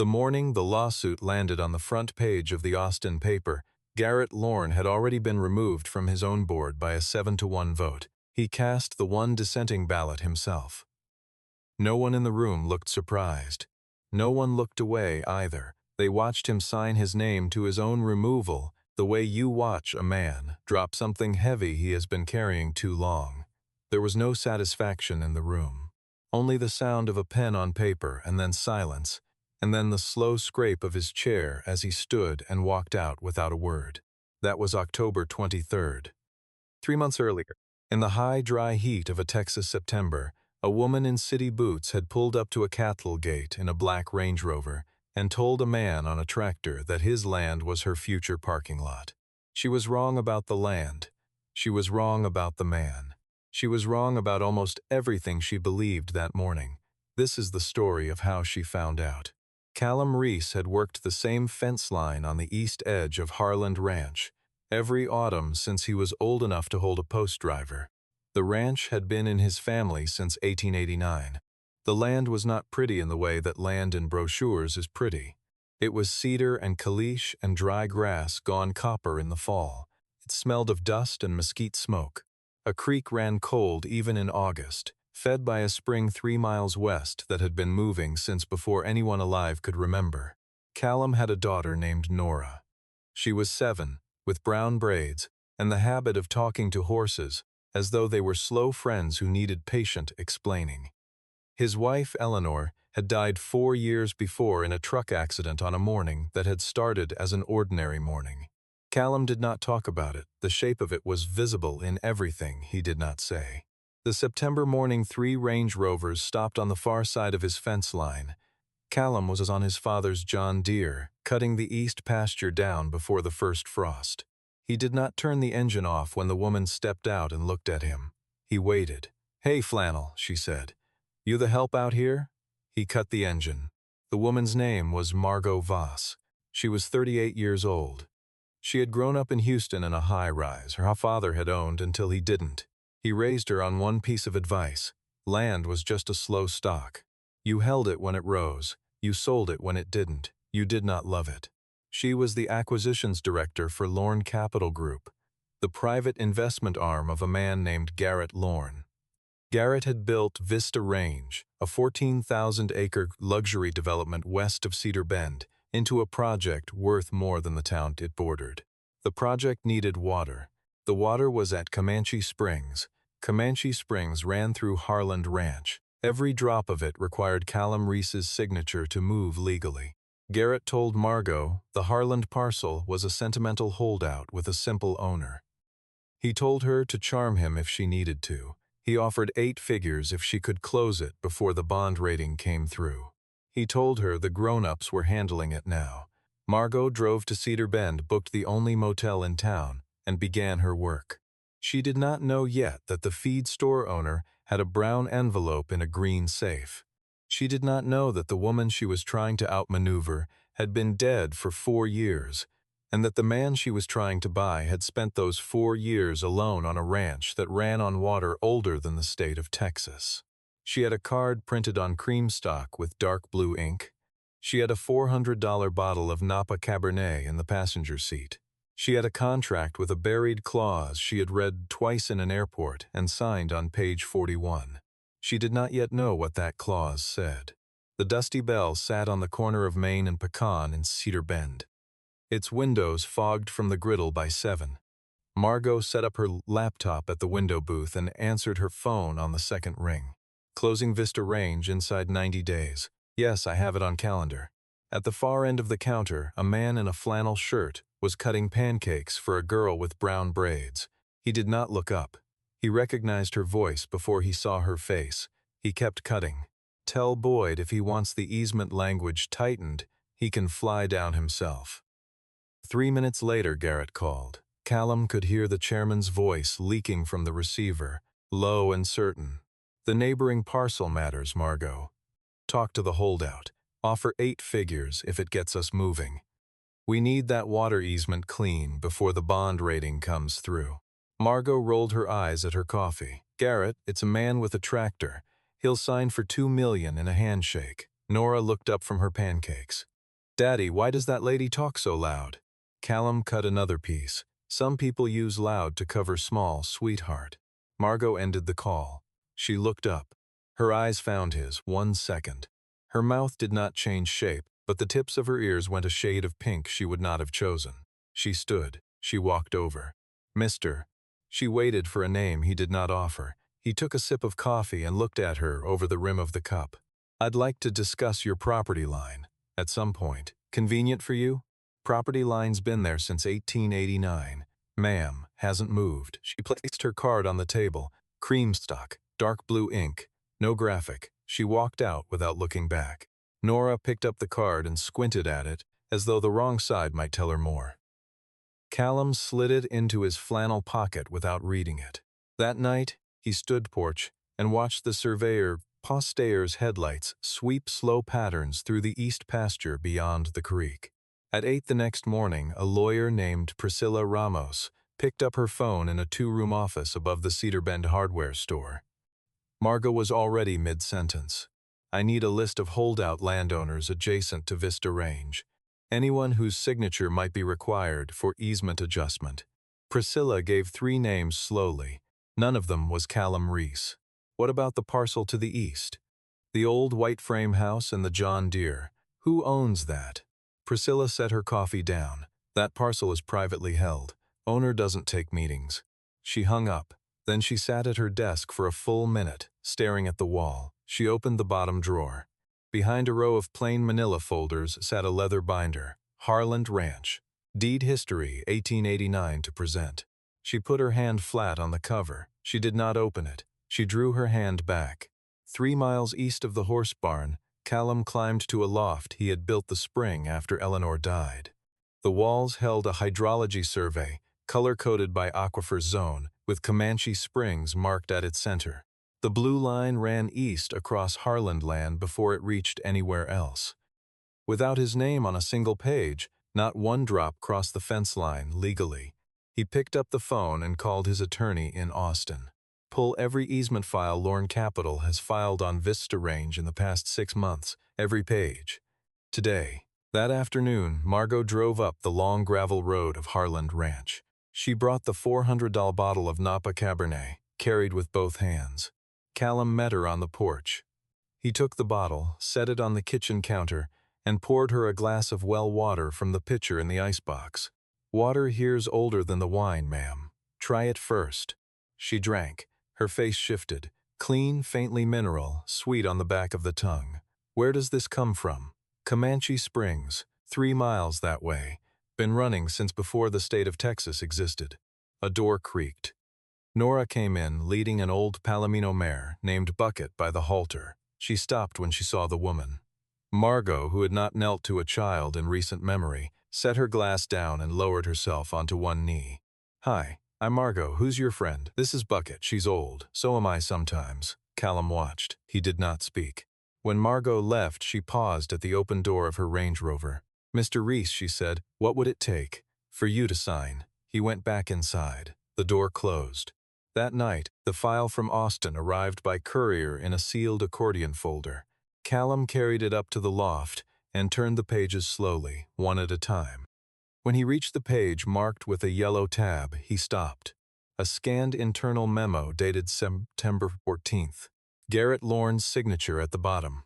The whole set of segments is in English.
The morning the lawsuit landed on the front page of the Austin paper, Garrett Lorne had already been removed from his own board by a 7-1 vote. He cast the one dissenting ballot himself. No one in the room looked surprised. No one looked away either. They watched him sign his name to his own removal, the way you watch a man drop something heavy he has been carrying too long. There was no satisfaction in the room. Only the sound of a pen on paper, and then silence, and then the slow scrape of his chair as he stood and walked out without a word. That was October 23rd. 3 months earlier, in the high, dry heat of a Texas September, a woman in city boots had pulled up to a cattle gate in a black Range Rover and told a man on a tractor that his land was her future parking lot. She was wrong about the land. She was wrong about the man. She was wrong about almost everything she believed that morning. This is the story of how she found out. Callum Reese had worked the same fence line on the east edge of Harland Ranch every autumn since he was old enough to hold a post driver. The ranch had been in his family since 1889. The land was not pretty in the way that land in brochures is pretty. It was cedar and caliche and dry grass gone copper in the fall. It smelled of dust and mesquite smoke. A creek ran cold even in August, fed by a spring 3 miles west that had been moving since before anyone alive could remember. Callum had a daughter named Nora. She was 7, with brown braids, and the habit of talking to horses, as though they were slow friends who needed patient explaining. His wife, Eleanor, had died 4 years before in a truck accident on a morning that had started as an ordinary morning. Callum did not talk about it. The shape of it was visible in everything he did not say. The September morning 3 Range Rovers stopped on the far side of his fence line. Callum was on his father's John Deere, cutting the east pasture down before the first frost. He did not turn the engine off when the woman stepped out and looked at him. He waited. "Hey, Flannel," she said. "You the help out here?" He cut the engine. The woman's name was Margot Voss. She was 38 years old. She had grown up in Houston in a high-rise her father had owned until he didn't. He raised her on one piece of advice. Land was just a slow stock. You held it when it rose. You sold it when it didn't. You did not love it. She was the acquisitions director for Lorne Capital Group, the private investment arm of a man named Garrett Lorne. Garrett had built Vista Range, a 14,000-acre luxury development west of Cedar Bend, into a project worth more than the town it bordered. The project needed water. The water was at Comanche Springs. Comanche Springs ran through Harland Ranch. Every drop of it required Callum Reese's signature to move legally. Garrett told Margot the Harland parcel was a sentimental holdout with a simple owner. He told her to charm him if she needed to. He offered 8 figures if she could close it before the bond rating came through. He told her the grown-ups were handling it now. Margot drove to Cedar Bend, booked the only motel in town, and began her work. She did not know yet that the feed store owner had a brown envelope in a green safe. She did not know that the woman she was trying to outmaneuver had been dead for 4 years, and that the man she was trying to buy had spent those 4 years alone on a ranch that ran on water older than the state of Texas. She had a card printed on cream stock with dark blue ink. She had a $400 bottle of Napa Cabernet in the passenger seat. She had a contract with a buried clause she had read twice in an airport and signed on page 41. She did not yet know what that clause said. The Dusty Bell sat on the corner of Main and Pecan in Cedar Bend. Its windows fogged from the griddle by 7. Margot set up her laptop at the window booth and answered her phone on the second ring. Closing Vista Range inside 90 days. Yes, I have it on calendar. At the far end of the counter, a man in a flannel shirt was cutting pancakes for a girl with brown braids. He did not look up. He recognized her voice before he saw her face. He kept cutting. Tell Boyd if he wants the easement language tightened, he can fly down himself. 3 minutes later, Garrett called. Callum could hear the chairman's voice leaking from the receiver, low and certain. The neighboring parcel matters, Margot. Talk to the holdout. Offer 8 figures if it gets us moving. We need that water easement clean before the bond rating comes through. Margot rolled her eyes at her coffee. Garrett, it's a man with a tractor. He'll sign for $2 million in a handshake. Nora looked up from her pancakes. "Daddy, why does that lady talk so loud?" Callum cut another piece. "Some people use loud to cover small, sweetheart." Margot ended the call. She looked up. Her eyes found his, 1 second. Her mouth did not change shape, but the tips of her ears went a shade of pink she would not have chosen. She stood. She walked over. "Mister." She waited for a name he did not offer. He took a sip of coffee and looked at her over the rim of the cup. "I'd like to discuss your property line. At some point. Convenient for you?" "Property line's been there since 1889. Ma'am, hasn't moved." She placed her card on the table. Cream stock, dark blue ink, no graphic. She walked out without looking back. Nora picked up the card and squinted at it, as though the wrong side might tell her more. Callum slid it into his flannel pocket without reading it. That night, he stood porch and watched the surveyor Postayer's headlights sweep slow patterns through the east pasture beyond the creek. At 8 the next morning, a lawyer named Priscilla Ramos picked up her phone in a 2-room office above the Cedar Bend hardware store. Margot was already mid-sentence. "I need a list of holdout landowners adjacent to Vista Range. Anyone whose signature might be required for easement adjustment." Priscilla gave 3 names slowly. None of them was Callum Reese. "What about the parcel to the east? The old white frame house and the John Deere. Who owns that?" Priscilla set her coffee down. "That parcel is privately held. Owner doesn't take meetings." She hung up. Then she sat at her desk for a full minute, staring at the wall. She opened the bottom drawer. Behind a row of plain manila folders sat a leather binder. Harland Ranch. Deed History, 1889 to present. She put her hand flat on the cover. She did not open it. She drew her hand back. 3 miles east of the horse barn, Callum climbed to a loft he had built the spring after Eleanor died. The walls held a hydrology survey, color-coded by aquifer zone, with Comanche Springs marked at its center. The blue line ran east across Harland land before it reached anywhere else. Without his name on a single page, not one drop crossed the fence line legally. He picked up the phone and called his attorney in Austin. "Pull every easement file Lorne Capital has filed on Vista Range in the past 6 months, every page. Today." That afternoon, Margot drove up the long gravel road of Harland Ranch. She brought the $400 bottle of Napa Cabernet, carried with both hands. Callum met her on the porch. He took the bottle, set it on the kitchen counter, and poured her a glass of well water from the pitcher in the icebox. "Water here's older than the wine, ma'am. Try it first." She drank. Her face shifted. Clean, faintly mineral, sweet on the back of the tongue. "Where does this come from?" "Comanche Springs, 3 miles that way. Been running since before the state of Texas existed." A door creaked. Nora came in, leading an old Palomino mare named Bucket by the halter. She stopped when she saw the woman. Margot, who had not knelt to a child in recent memory, set her glass down and lowered herself onto one knee. "Hi, I'm Margot. Who's your friend?" "This is Bucket. She's old. So am I sometimes." Callum watched. He did not speak. When Margot left, she paused at the open door of her Range Rover. "Mr. Reese," she said, "what would it take?" "For you to sign." He went back inside. The door closed. That night, the file from Austin arrived by courier in a sealed accordion folder. Callum carried it up to the loft and turned the pages slowly, one at a time. When he reached the page marked with a yellow tab, he stopped. A scanned internal memo dated September 14th. Garrett Lorne's signature at the bottom.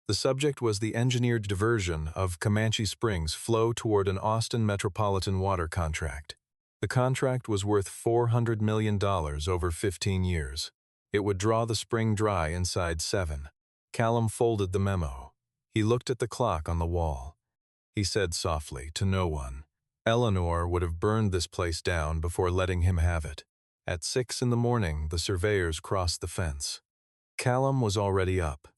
The subject was the engineered diversion of Comanche Springs flow toward an Austin Metropolitan Water contract. The contract was worth $400 million over 15 years. It would draw the spring dry inside 7. Callum folded the memo. He looked at the clock on the wall. He said softly, to no one, "Eleanor would have burned this place down before letting him have it." At 6 in the morning, the surveyors crossed the fence. Callum was already up.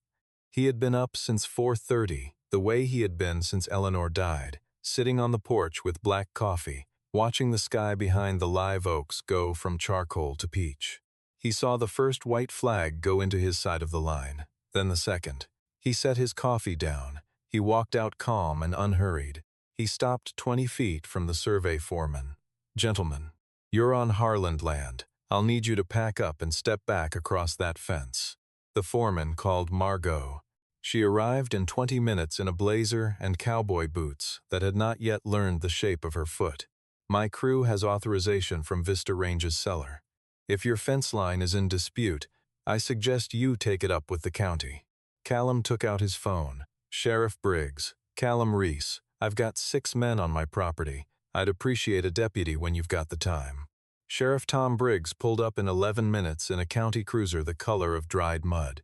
He had been up since 4:30, the way he had been since Eleanor died, sitting on the porch with black coffee, watching the sky behind the live oaks go from charcoal to peach. He saw the first white flag go into his side of the line, then the second. He set his coffee down. He walked out calm and unhurried. He stopped 20 feet from the survey foreman. "Gentlemen, you're on Harland land. I'll need you to pack up and step back across that fence." The foreman called Margot. She arrived in 20 minutes in a blazer and cowboy boots that had not yet learned the shape of her foot. My crew has authorization from Vista Range's cellar. If your fence line is in dispute, I suggest you take it up with the county. Callum took out his phone. Sheriff Briggs, Callum Reese, I've got 6 men on my property. I'd appreciate a deputy when you've got the time. Sheriff Tom Briggs pulled up in 11 minutes in a county cruiser the color of dried mud.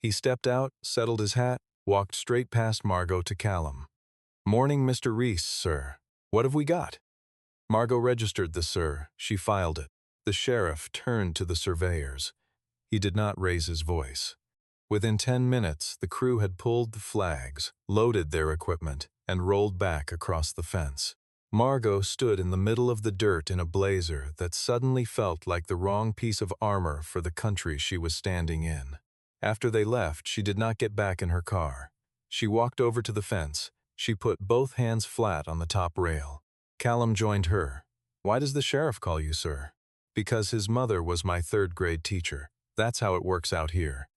He stepped out, settled his hat, walked straight past Margot to Callum. "Morning, Mr. Reese, sir. What have we got?" Margot registered the "sir." She filed it. The sheriff turned to the surveyors. He did not raise his voice. Within 10 minutes, the crew had pulled the flags, loaded their equipment, and rolled back across the fence. Margot stood in the middle of the dirt in a blazer that suddenly felt like the wrong piece of armor for the country she was standing in. After they left, she did not get back in her car. She walked over to the fence. She put both hands flat on the top rail. Callum joined her. "Why does the sheriff call you, sir?" "Because his mother was my 3rd-grade teacher. That's how it works out here."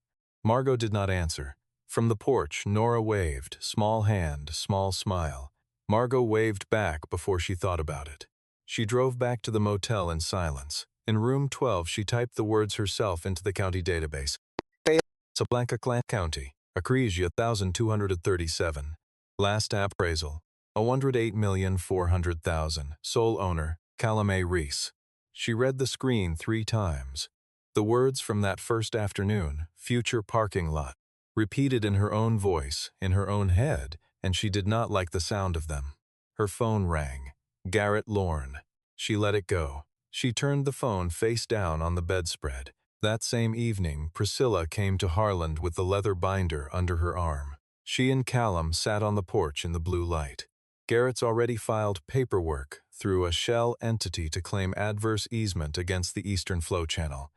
Margot did not answer. From the porch, Nora waved, small hand, small smile. Margot waved back before she thought about it. She drove back to the motel in silence. In room 12, she typed the words herself into the county database. Casablanca County, Acresia 1,237. Last appraisal, $108,400,000. Sole owner, Callum A. Reese. She read the screen 3 times. The words from that first afternoon, future parking lot, repeated in her own voice, in her own head, and she did not like the sound of them. Her phone rang. Garrett Lorne. She let it go. She turned the phone face down on the bedspread. That same evening, Priscilla came to Harland with the leather binder under her arm. She and Callum sat on the porch in the blue light. Garrett's already filed paperwork through a shell entity to claim adverse easement against the Eastern Flow Channel.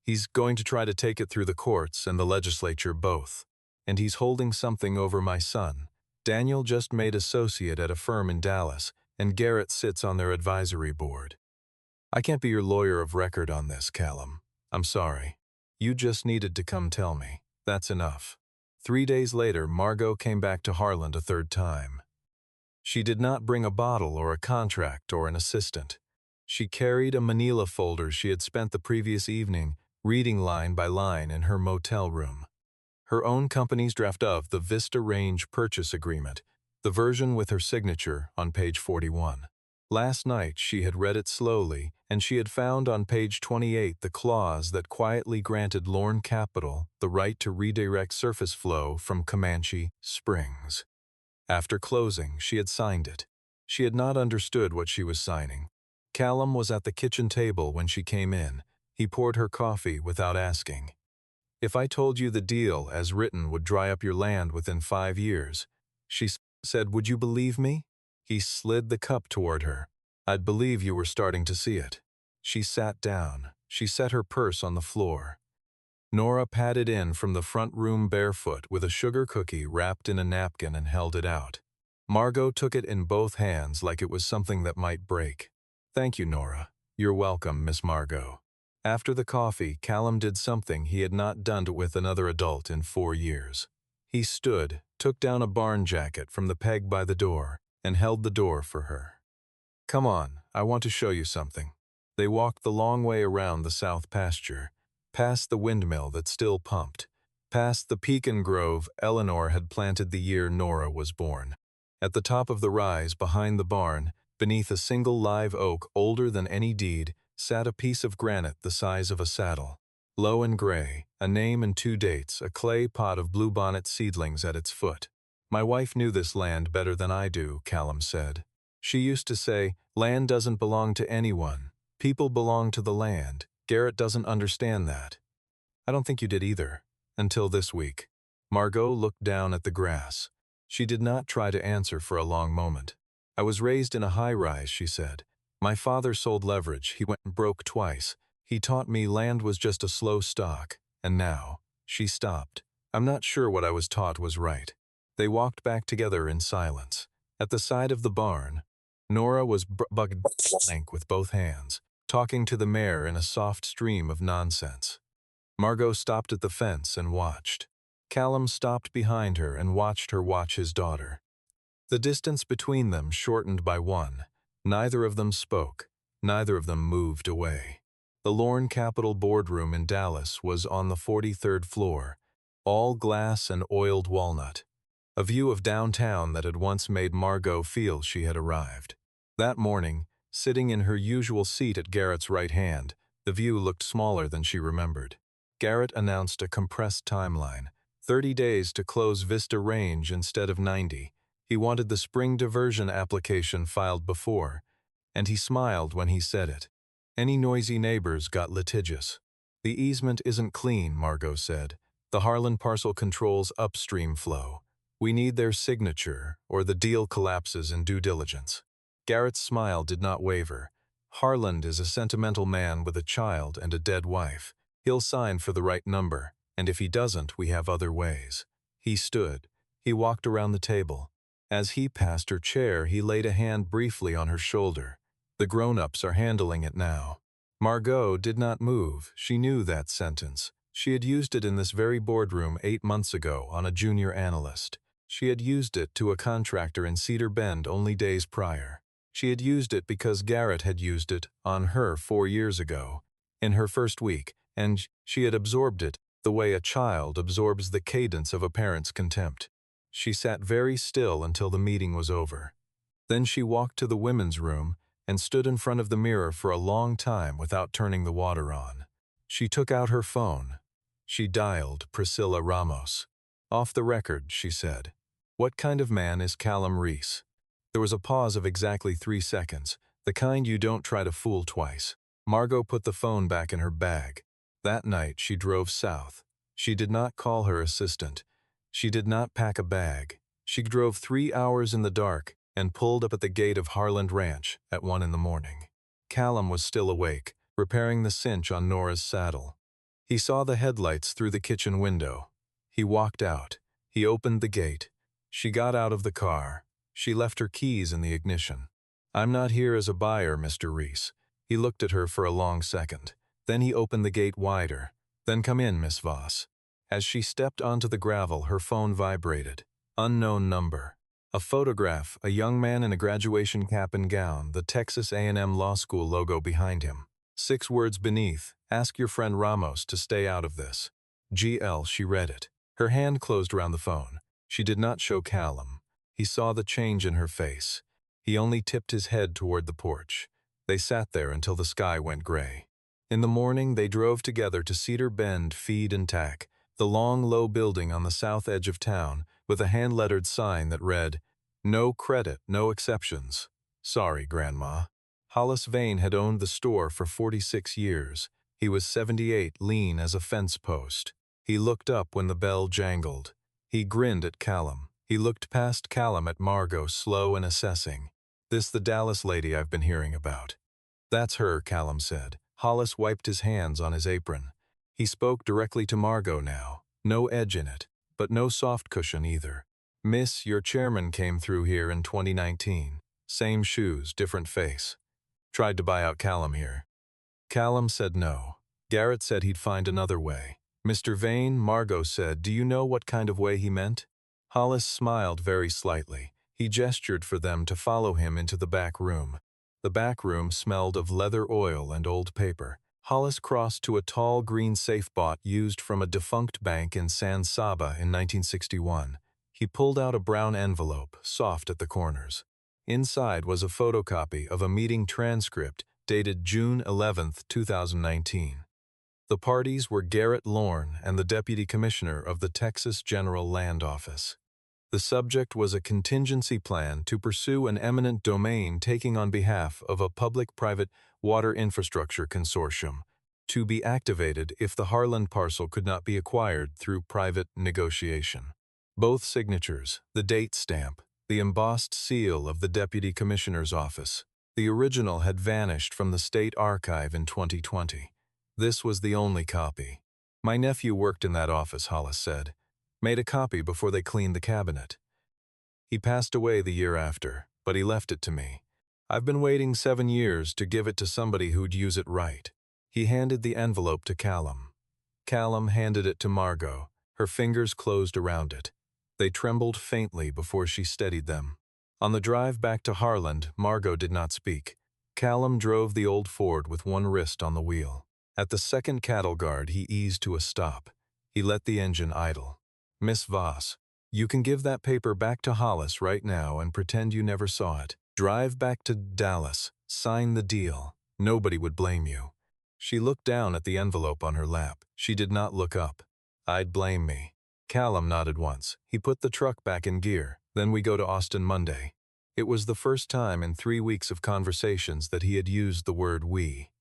He's going to try to take it through the courts and the legislature both. And he's holding something over my son. Daniel just made associate at a firm in Dallas, and Garrett sits on their advisory board. I can't be your lawyer of record on this, Callum. I'm sorry. You just needed to come tell me. That's enough. 3 days later, Margot came back to Harland a 3rd time. She did not bring a bottle or a contract or an assistant. She carried a manila folder she had spent the previous evening reading line by line in her motel room. Her own company's draft of the Vista Range purchase agreement, the version with her signature on page 41. Last night she had read it slowly, and she had found on page 28 the clause that quietly granted Lorne Capital the right to redirect surface flow from Comanche Springs. After closing, she had signed it. She had not understood what she was signing. Callum was at the kitchen table when she came in. He poured her coffee without asking. "If I told you the deal, as written, would dry up your land within 5 years," she said, "would you believe me?" He slid the cup toward her. "I'd believe you were starting to see it." She sat down. She set her purse on the floor. Nora padded in from the front room barefoot with a sugar cookie wrapped in a napkin and held it out. Margot took it in both hands like it was something that might break. "Thank you, Nora." "You're welcome, Miss Margot." After the coffee, Callum did something he had not done with another adult in 4 years. He stood, took down a barn jacket from the peg by the door, and held the door for her. "Come on, I want to show you something." They walked the long way around the south pasture, past the windmill that still pumped, past the pecan grove Eleanor had planted the year Nora was born. At the top of the rise behind the barn, beneath a single live oak older than any deed, sat a piece of granite the size of a saddle. Low and gray, a name and 2 dates, a clay pot of bluebonnet seedlings at its foot. "My wife knew this land better than I do," Callum said. "She used to say, 'Land doesn't belong to anyone. People belong to the land.' Garrett doesn't understand that." "I don't think you did either. Until this week." Margot looked down at the grass. She did not try to answer for a long moment. "I was raised in a high-rise," she said. "My father sold leverage. He went broke twice. He taught me land was just a slow stock. And now," she stopped. "I'm not sure what I was taught was right." They walked back together in silence. At the side of the barn, Nora was bugged blank with both hands, talking to the mare in a soft stream of nonsense. Margot stopped at the fence and watched. Callum stopped behind her and watched her watch his daughter. The distance between them shortened by one. Neither of them spoke. Neither of them moved away. The Lorne Capital boardroom in Dallas was on the 43rd floor, all glass and oiled walnut, a view of downtown that had once made Margot feel she had arrived. That morning, sitting in her usual seat at Garrett's right hand, the view looked smaller than she remembered. Garrett announced a compressed timeline, 30 days to close Vista Range instead of 90. He wanted the spring diversion application filed before, and he smiled when he said it. Any noisy neighbors got litigious. The easement isn't clean, Margot said. The Harlan parcel controls upstream flow. We need their signature, or the deal collapses in due diligence. Garrett's smile did not waver. Harlan is a sentimental man with a child and a dead wife. He'll sign for the right number, and if he doesn't, we have other ways. He stood. He walked around the table. As he passed her chair, he laid a hand briefly on her shoulder. The grown-ups are handling it now. Margot did not move. She knew that sentence. She had used it in this very boardroom 8 months ago on a junior analyst. She had used it to a contractor in Cedar Bend only days prior. She had used it because Garrett had used it on her 4 years ago, in her first week, and she had absorbed it the way a child absorbs the cadence of a parent's contempt. She sat very still until the meeting was over. Then she walked to the women's room and stood in front of the mirror for a long time without turning the water on. She took out her phone. She dialed Priscilla Ramos. "Off the record," she said. "What kind of man is Callum Reese?" There was a pause of exactly 3 seconds, the kind you don't try to fool twice. Margot put the phone back in her bag. That night she drove south. She did not call her assistant. She did not pack a bag. She drove 3 hours in the dark and pulled up at the gate of Harlan Ranch at 1 in the morning. Callum was still awake, repairing the cinch on Nora's saddle. He saw the headlights through the kitchen window. He walked out. He opened the gate. She got out of the car. She left her keys in the ignition. "I'm not here as a buyer, Mr. Reese." He looked at her for a long second. Then he opened the gate wider. "Then come in, Miss Voss." As she stepped onto the gravel, her phone vibrated. Unknown number. A photograph, a young man in a graduation cap and gown, the Texas A&M Law School logo behind him. 6 words beneath, "Ask your friend Ramos to stay out of this." GL, she read it. Her hand closed around the phone. She did not show Callum. He saw the change in her face. He only tipped his head toward the porch. They sat there until the sky went gray. In the morning, they drove together to Cedar Bend Feed and Tack, the long, low building on the south edge of town, with a hand-lettered sign that read, "No credit, no exceptions. Sorry, Grandma." Hollis Vane had owned the store for 46 years. He was 78, lean as a fence post. He looked up when the bell jangled. He grinned at Callum. He looked past Callum at Margot, slow and assessing. "This the Dallas lady I've been hearing about." "That's her," Callum said. Hollis wiped his hands on his apron. He spoke directly to Margot now. No edge in it, but no soft cushion either. "Miss, your chairman came through here in 2019. Same shoes, different face. Tried to buy out Callum here." Callum said no. Garrett said he'd find another way. "Mr. Vane," Margot said, "do you know what kind of way he meant?" Hollis smiled very slightly. He gestured for them to follow him into the back room. The back room smelled of leather oil and old paper. Hollis crossed to a tall green safe bought used from a defunct bank in San Saba in 1961. He pulled out a brown envelope, soft at the corners. Inside was a photocopy of a meeting transcript dated June 11, 2019. The parties were Garrett Lorne and the Deputy Commissioner of the Texas General Land Office. The subject was a contingency plan to pursue an eminent domain taking on behalf of a public-private water infrastructure consortium, to be activated if the Harlan parcel could not be acquired through private negotiation. Both signatures, the date stamp, the embossed seal of the Deputy Commissioner's office. The original had vanished from the State Archive in 2020. This was the only copy. "My nephew worked in that office," Hollis said. "Made a copy before they cleaned the cabinet. He passed away the year after, but he left it to me. I've been waiting 7 years to give it to somebody who'd use it right." He handed the envelope to Callum. Callum handed it to Margot. Her fingers closed around it. They trembled faintly before she steadied them. On the drive back to Harland, Margot did not speak. Callum drove the old Ford with one wrist on the wheel. At the second cattle guard, he eased to a stop. He let the engine idle. "Miss Voss, you can give that paper back to Hollis right now and pretend you never saw it. Drive back to Dallas, sign the deal. Nobody would blame you." She looked down at the envelope on her lap. She did not look up. "I'd blame me." Callum nodded once. He put the truck back in gear. "Then we go to Austin Monday." It was the first time in 3 weeks of conversations that he had used the word we.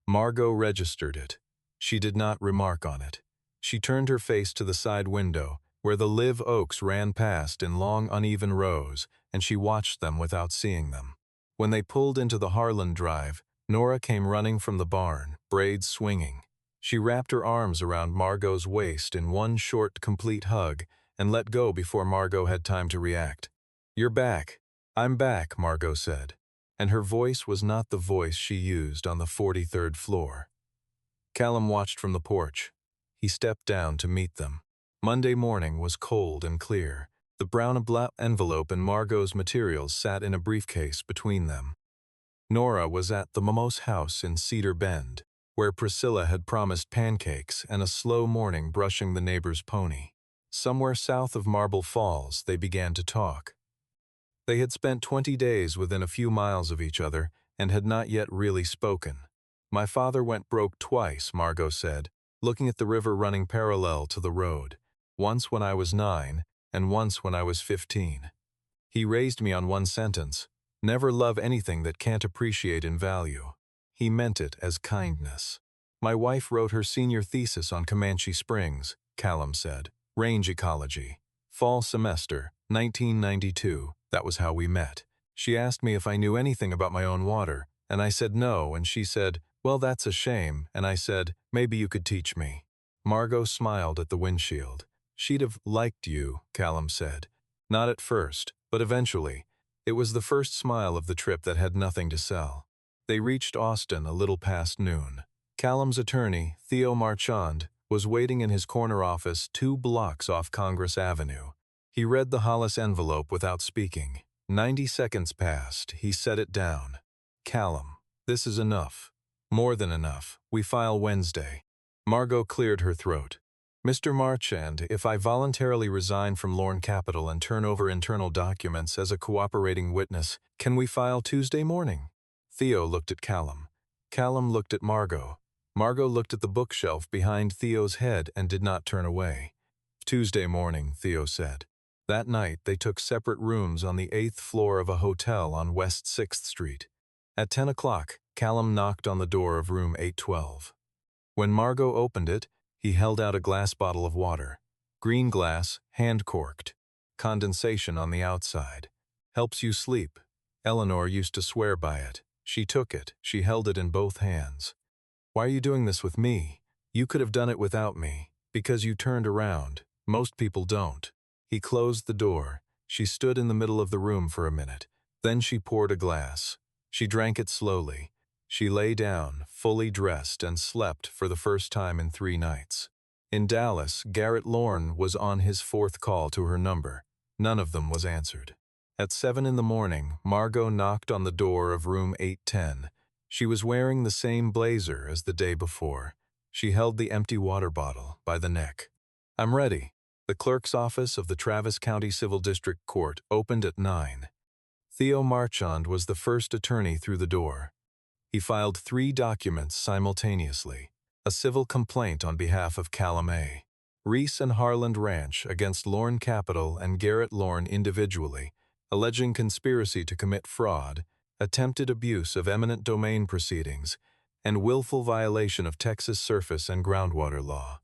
Margot registered it. She did not remark on it. She turned her face to the side window, where the live oaks ran past in long uneven rows, and she watched them without seeing them. When they pulled into the Harland Drive, Nora came running from the barn, braids swinging. She wrapped her arms around Margot's waist in one short, complete hug and let go before Margot had time to react. "You're back." "I'm back," Margot said, and her voice was not the voice she used on the 43rd floor. Callum watched from the porch. He stepped down to meet them. Monday morning was cold and clear. The brown envelope and Margot's materials sat in a briefcase between them. Nora was at the Momos house in Cedar Bend, where Priscilla had promised pancakes and a slow morning brushing the neighbor's pony. Somewhere south of Marble Falls, they began to talk. They had spent 20 days within a few miles of each other and had not yet really spoken. "My father went broke twice," Margot said, looking at the river running parallel to the road. "Once when I was 9, and once when I was 15. He raised me on one sentence: never love anything that can't appreciate in value." He meant it as kindness. "My wife wrote her senior thesis on Comanche Springs," Callum said. "Range ecology. Fall semester, 1992. That was how we met. She asked me if I knew anything about my own water, and I said no, and she said, 'Well, that's a shame,' and I said, 'Maybe you could teach me.'" Margot smiled at the windshield. "She'd have liked you," Callum said. "Not at first, but eventually." It was the first smile of the trip that had nothing to sell. They reached Austin a little past noon. Callum's attorney, Theo Marchand, was waiting in his corner office 2 blocks off Congress Avenue. He read the Hollis envelope without speaking. 90 seconds passed. He set it down. "Callum, this is enough. More than enough. We file Wednesday." Margot cleared her throat. "Mr. Marchand, if I voluntarily resign from Lorne Capital and turn over internal documents as a cooperating witness, can we file Tuesday morning?" Theo looked at Callum. Callum looked at Margot. Margot looked at the bookshelf behind Theo's head and did not turn away. "Tuesday morning," Theo said. That night, they took separate rooms on the 8th floor of a hotel on West 6th Street. At 10 o'clock, Callum knocked on the door of room 812. When Margot opened it, he held out a glass bottle of water. Green glass, hand-corked. Condensation on the outside. "Helps you sleep." Eleanor used to swear by it. She took it. She held it in both hands. "Why are you doing this with me? You could have done it without me. Because you turned around. Most people don't." He closed the door. She stood in the middle of the room for a minute. Then she poured a glass. She drank it slowly. She lay down, fully dressed, and slept for the first time in 3 nights. In Dallas, Garrett Lorne was on his 4th call to her number. None of them was answered. At 7 in the morning, Margot knocked on the door of room 810. She was wearing the same blazer as the day before. She held the empty water bottle by the neck. "I'm ready." The clerk's office of the Travis County Civil District Court opened at 9. Theo Marchand was the first attorney through the door. He filed 3 documents simultaneously. A civil complaint on behalf of Callum A. Reese and Harland Ranch against Lorne Capital and Garrett Lorne individually, alleging conspiracy to commit fraud, attempted abuse of eminent domain proceedings, and willful violation of Texas surface and groundwater law.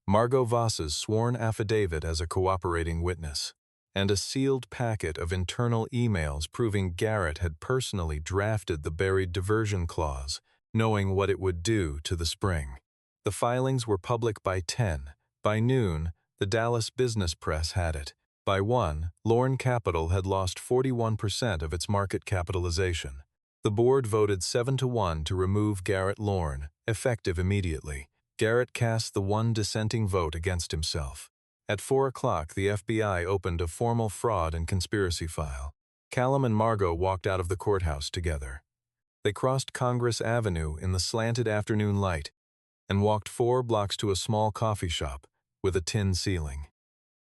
Margot Voss's sworn affidavit as a cooperating witness, and a sealed packet of internal emails proving Garrett had personally drafted the buried diversion clause, knowing what it would do to the spring. The filings were public by 10. By noon, the Dallas business press had it. By 1, Lorne Capital had lost 41% of its market capitalization. The board voted 7-1 to remove Garrett Lorne, effective immediately. Garrett cast the one dissenting vote against himself. At 4 o'clock, the FBI opened a formal fraud and conspiracy file. Callum and Margot walked out of the courthouse together. They crossed Congress Avenue in the slanted afternoon light and walked 4 blocks to a small coffee shop with a tin ceiling.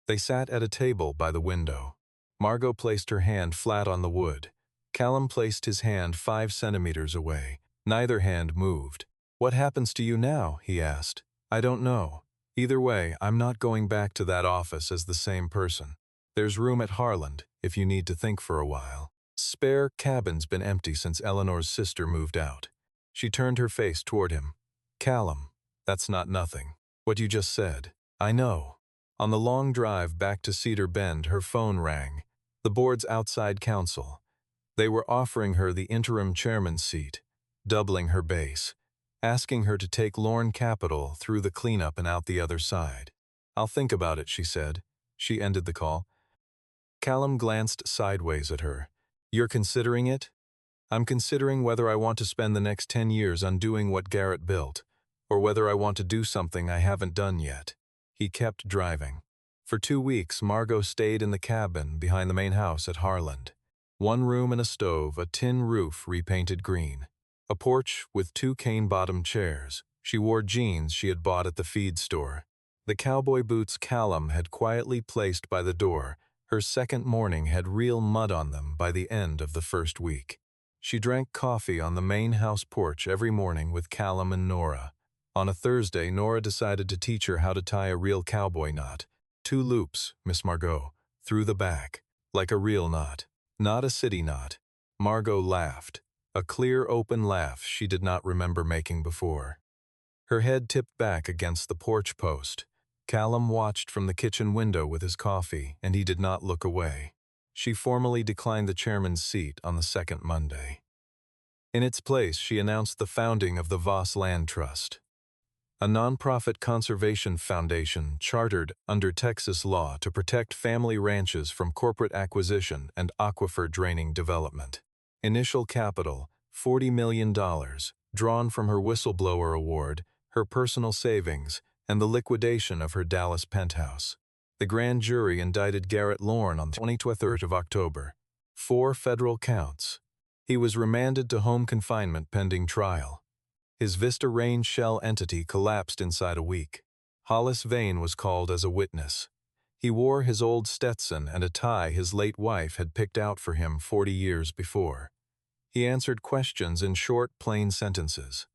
They sat at a table by the window. Margot placed her hand flat on the wood. Callum placed his hand 5 centimeters away. Neither hand moved. "What happens to you now?" he asked. "I don't know. Either way, I'm not going back to that office as the same person. There's room at Harland if you need to think for a while. Spare cabin's been empty since Eleanor's sister moved out." She turned her face toward him. "Callum, that's not nothing. What you just said. I know." On the long drive back to Cedar Bend, her phone rang. The board's outside counsel. They were offering her the interim chairman's seat, doubling her base, asking her to take Lorne Capital through the cleanup and out the other side. "I'll think about it," she said. She ended the call. Callum glanced sideways at her. "You're considering it?" "I'm considering whether I want to spend the next 10 years undoing what Garrett built, or whether I want to do something I haven't done yet." He kept driving. For 2 weeks, Margot stayed in the cabin behind the main house at Harland. 1 room and a stove, a tin roof repainted green. A porch with 2 cane-bottomed chairs. She wore jeans she had bought at the feed store. The cowboy boots Callum had quietly placed by the door, her second morning had real mud on them by the end of the first week. She drank coffee on the main house porch every morning with Callum and Nora. On a Thursday, Nora decided to teach her how to tie a real cowboy knot. 2 loops, Miss Margot, through the back, like a real knot, not a city knot. Margot laughed, a clear, open laugh she did not remember making before. Her head tipped back against the porch post. Callum watched from the kitchen window with his coffee, and he did not look away. She formally declined the chairman's seat on the second Monday. In its place, she announced the founding of the Voss Land Trust, a nonprofit conservation foundation chartered under Texas law to protect family ranches from corporate acquisition and aquifer draining development. Initial capital, $40 million, drawn from her whistleblower award, her personal savings, and the liquidation of her Dallas penthouse. The grand jury indicted Garrett Lorne on the 23rd of October. 4 federal counts. He was remanded to home confinement pending trial. His Vista Range shell entity collapsed inside a week. Hollis Vane was called as a witness. He wore his old Stetson and a tie his late wife had picked out for him 40 years before. He answered questions in short, plain sentences.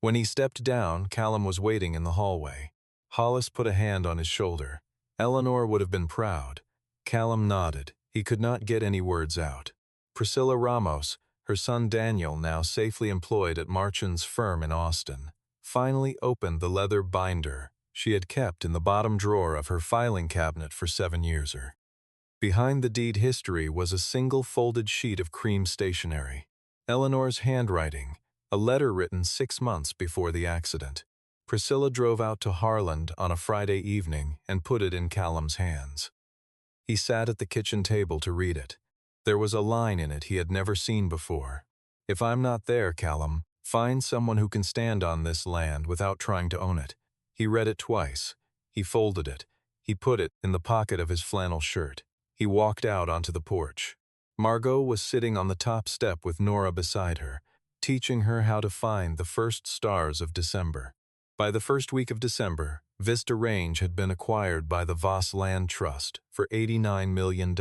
When he stepped down, Callum was waiting in the hallway. Hollis put a hand on his shoulder. Eleanor would have been proud. Callum nodded. He could not get any words out. Priscilla Ramos, her son Daniel, now safely employed at Marchand's firm in Austin, finally opened the leather binder she had kept in the bottom drawer of her filing cabinet for 7 years. Behind the deed history was a single folded sheet of cream stationery. Eleanor's handwriting, a letter written 6 months before the accident. Priscilla drove out to Harland on a Friday evening and put it in Callum's hands. He sat at the kitchen table to read it. There was a line in it he had never seen before. "If I'm not there, Callum, find someone who can stand on this land without trying to own it." He read it twice. He folded it. He put it in the pocket of his flannel shirt. He walked out onto the porch. Margot was sitting on the top step with Nora beside her, teaching her how to find the first stars of December. By the first week of December, Vista Range had been acquired by the Voss Land Trust for $89 million.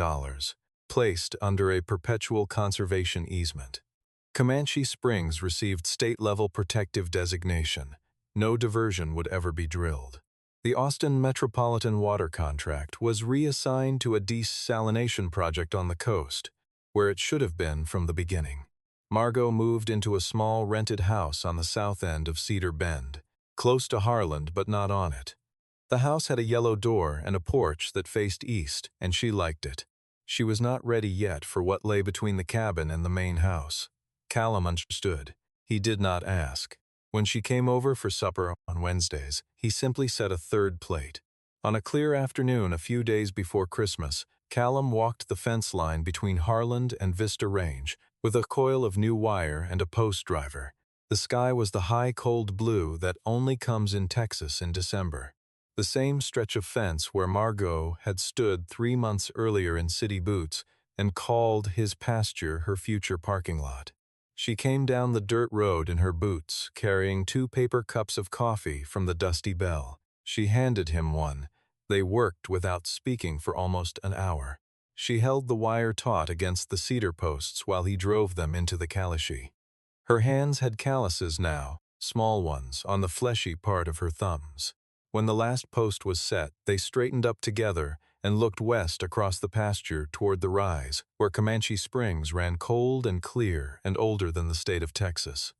Placed under a perpetual conservation easement. Comanche Springs received state-level protective designation. No diversion would ever be drilled. The Austin Metropolitan Water Contract was reassigned to a desalination project on the coast, where it should have been from the beginning. Margot moved into a small rented house on the south end of Cedar Bend, close to Harland but not on it. The house had a yellow door and a porch that faced east, and she liked it. She was not ready yet for what lay between the cabin and the main house. Callum understood. He did not ask. When she came over for supper on Wednesdays, he simply set a 3rd plate. On a clear afternoon a few days before Christmas, Callum walked the fence line between Harland and Vista Range with a coil of new wire and a post driver. The sky was the high, cold blue that only comes in Texas in December. The same stretch of fence where Margot had stood 3 months earlier in city boots and called his pasture her future parking lot. She came down the dirt road in her boots, carrying 2 paper cups of coffee from the Dusty Bell. She handed him one. They worked without speaking for almost an hour. She held the wire taut against the cedar posts while he drove them into the Kalashi. Her hands had calluses now, small ones, on the fleshy part of her thumbs. When the last post was set, they straightened up together and looked west across the pasture toward the rise, where Comanche Springs ran cold and clear and older than the state of Texas.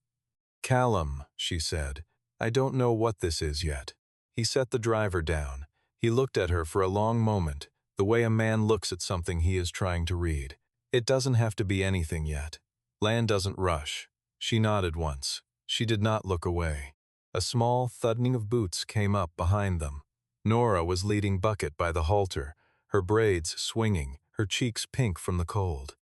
"Callum," she said, "I don't know what this is yet." He set the driver down. He looked at her for a long moment, the way a man looks at something he is trying to read. "It doesn't have to be anything yet. Land doesn't rush." She nodded once. She did not look away. A small thudding of boots came up behind them. Nora was leading Bucket by the halter, her braids swinging, her cheeks pink from the cold.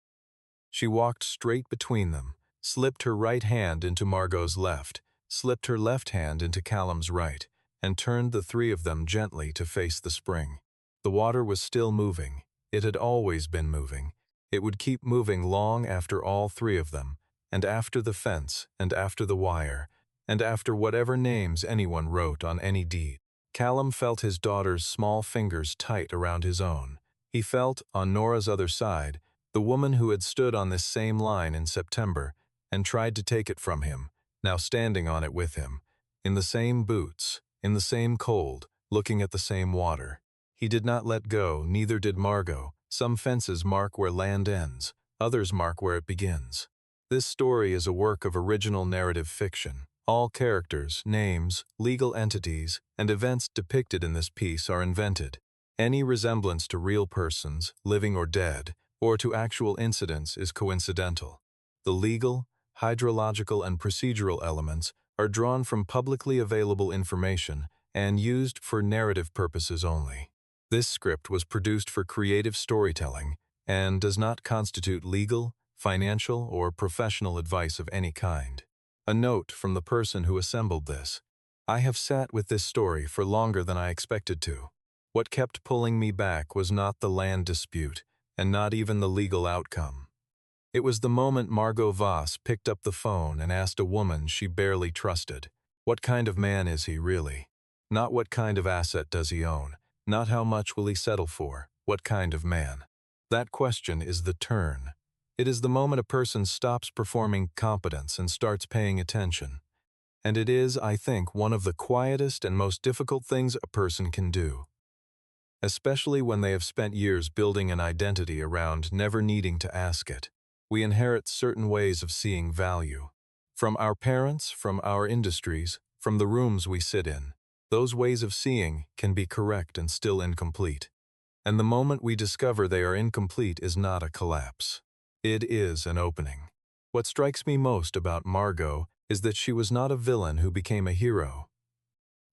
She walked straight between them, slipped her right hand into Margot's left, slipped her left hand into Callum's right, and turned the 3 of them gently to face the spring. The water was still moving. It had always been moving. It would keep moving long after all 3 of them, and after the fence, and after the wire, and after whatever names anyone wrote on any deed. Callum felt his daughter's small fingers tight around his own. He felt, on Nora's other side, the woman who had stood on this same line in September and tried to take it from him, now standing on it with him, in the same boots, in the same cold, looking at the same water. He did not let go, neither did Margot. Some fences mark where land ends, others mark where it begins. This story is a work of original narrative fiction. All characters, names, legal entities, and events depicted in this piece are invented. Any resemblance to real persons, living or dead, or to actual incidents is coincidental. The legal, hydrological, and procedural elements are drawn from publicly available information and used for narrative purposes only. This script was produced for creative storytelling and does not constitute legal, financial, or professional advice of any kind. A note from the person who assembled this. I have sat with this story for longer than I expected to. What kept pulling me back was not the land dispute, and not even the legal outcome. It was the moment Margot Voss picked up the phone and asked a woman she barely trusted, "What kind of man is he really?" Not what kind of asset does he own, not how much will he settle for, what kind of man. That question is the turn. It is the moment a person stops performing competence and starts paying attention. And it is, I think, one of the quietest and most difficult things a person can do. Especially when they have spent years building an identity around never needing to ask it. We inherit certain ways of seeing value. From our parents, from our industries, from the rooms we sit in. Those ways of seeing can be correct and still incomplete. And the moment we discover they are incomplete is not a collapse. It is an opening. What strikes me most about Margot is that she was not a villain who became a hero.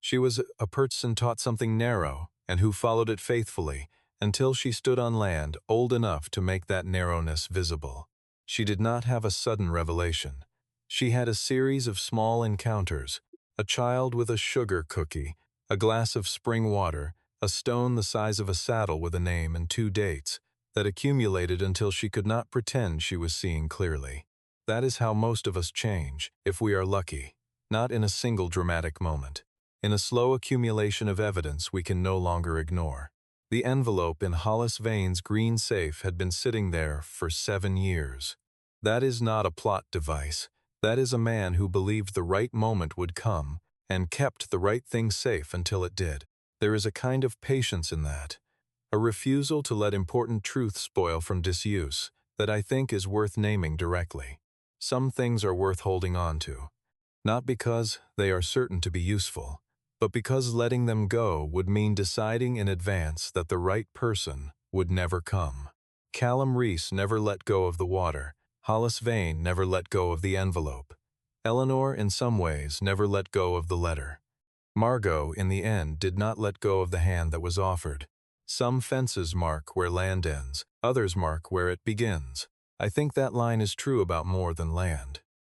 She was a person taught something narrow and who followed it faithfully until she stood on land old enough to make that narrowness visible. She did not have a sudden revelation. She had a series of small encounters, a child with a sugar cookie, a glass of spring water, a stone the size of a saddle with a name and 2 dates, that accumulated until she could not pretend she was seeing clearly. That is how most of us change, if we are lucky, not in a single dramatic moment, in a slow accumulation of evidence we can no longer ignore. The envelope in Hollis Vane's green safe had been sitting there for 7 years. That is not a plot device. That is a man who believed the right moment would come and kept the right thing safe until it did. There is a kind of patience in that. A refusal to let important truth spoil from disuse that I think is worth naming directly. Some things are worth holding on to, not because they are certain to be useful, but because letting them go would mean deciding in advance that the right person would never come. Callum Reese never let go of the water. Hollis Vane never let go of the envelope. Eleanor, in some ways, never let go of the letter. Margot, in the end, did not let go of the hand that was offered. Some fences mark where land ends, others mark where it begins. I think that line is true about more than land.